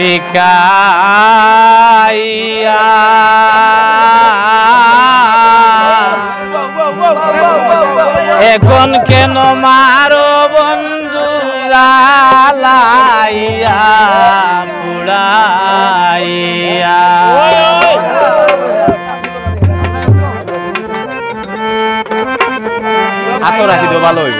শিখাইয়া এখন কেন মারো বন্ধু জ্বালাইয়া পুড়াইয়া হাত রাখি তো ভালো হইব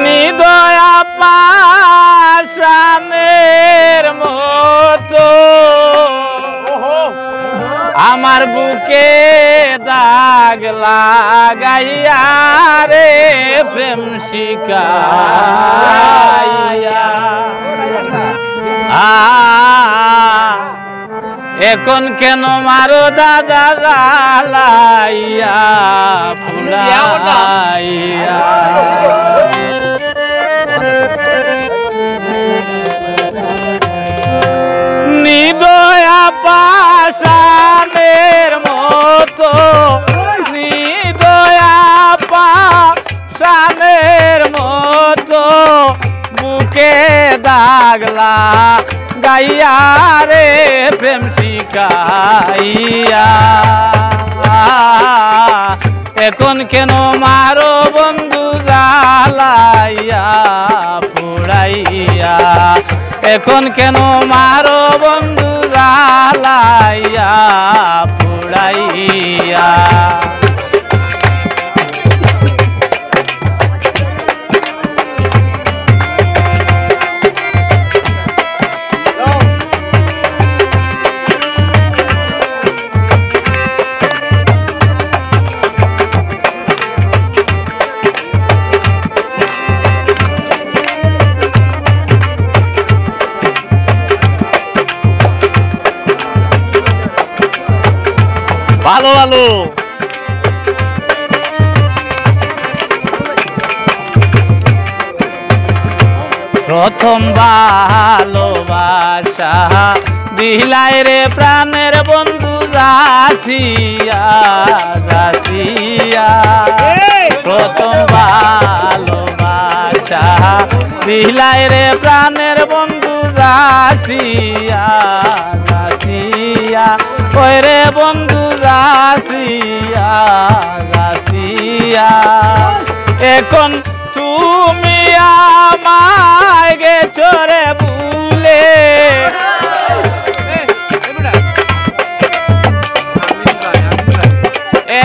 নিদয়া পাশানের মতো আমার বুকে দাগ লাগাইয়া রে প্রেম শিখাইয়া এখন কেন মারো দাদা জ্বালাইয়া পুড়াইয়া নিদয়া পাশানের মতো নিদয়া পাশানের মতো বুকে দাগলা গাইয়া রে প্রেম শিখাইয়া এখন কেন মারো বন্ধু জ্বালাইয়া পুড়াইয়া এখন কেন মারো বন্ধু জ্বালাইয়া পুড়াইয়া ভালো ভালো প্রথম ভালোবাসা দিলাই রে প্রাণের বন্ধু রাশিয়া রাশিয়া প্রথম ভালোবাসা দিলাই রে প্রাণের বন্ধু রাশিয়া রাশিয়া ওই রে বন্ধু রাশিয়া রাশিয়া এখন তুমি আমায় গেছো রে ভুলে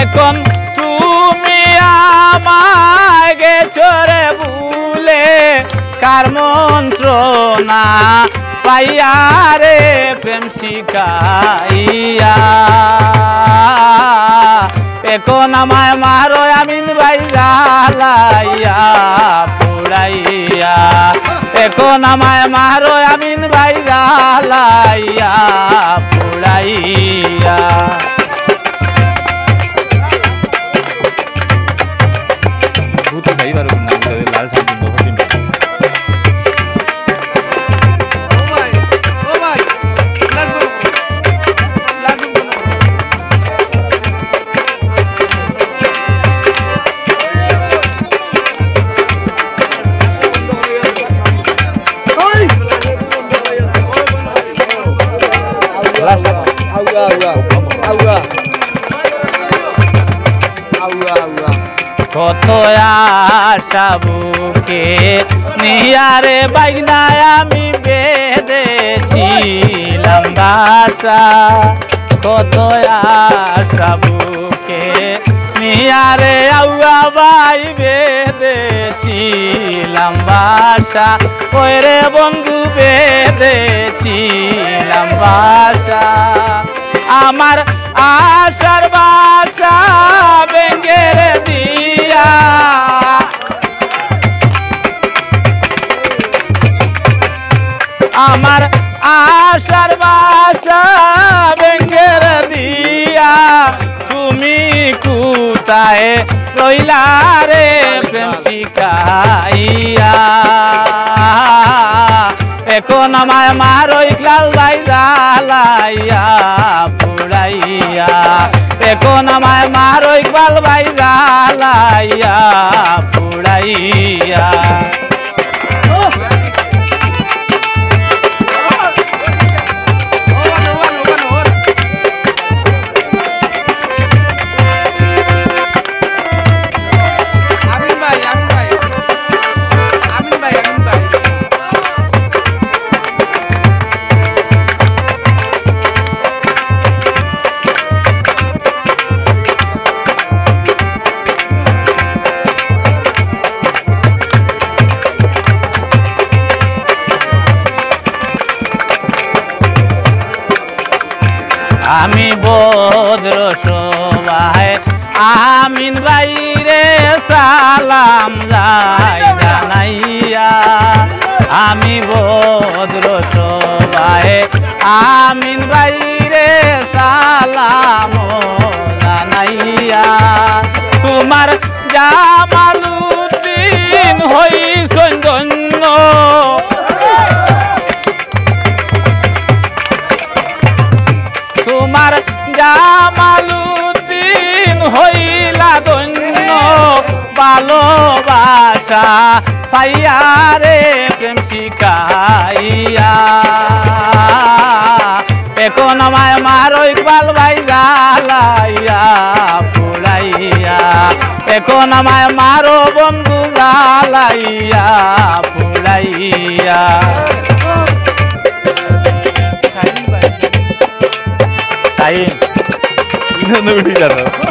এখন তুমি আমায় গেছো রে ভুলে কার মন্ত্রণা পাইয়া রে প্রেম শিখাইয়া এখন আমায় মারো আমিন ভাই জ্বালাইয়া পুড়াইয়া এখন আমায় মারো আমিন ভাই জ্বালাইয়া পুড়াইয়া লাল কত আশা বুকে নিয়ারে বাইনায় আমি বেঁধেছিলাম বাসা কত আশা বুকে নিয়ারে আউয়া বাই বেঁধেছিলাম বাসা ওই রে বন্ধু বেঁধেছিলাম বাসা আমার আশার বাসা ভেঙে দিয়া আমার আশার বাসা ভেঙে দিয়া তুমি কোথায় রইলা রে প্রেম শিখাইয়া এখন আমায় মারো ইকলাল ভাই জ্বালাইয়া পুড়াইয়া এখন আমায় মারো ইকবাল ভাই জ্বালাইয়া পুড়াইয়া আমি বদ্র সবাই আমিন বাইরে সালাম যাই জানাইয়া আমি বদ্র সবাই আমিন বাইরে সালাম জানাইয়া তোমার জামালুদ্দিন হইছেন ধন্য তোমার জামালুদ্দিন হইলা ধন্য ভালোবাসা পাইয়া রে প্রেম শিখাইয়া এখন আমায় মারো ইকবাল ভাই জ্বালাইয়া পুড়াইয়া এখন আমায় মারো বন্ধু জ্বালাইয়া পুড়াইয়া Sain. No, no, no, no.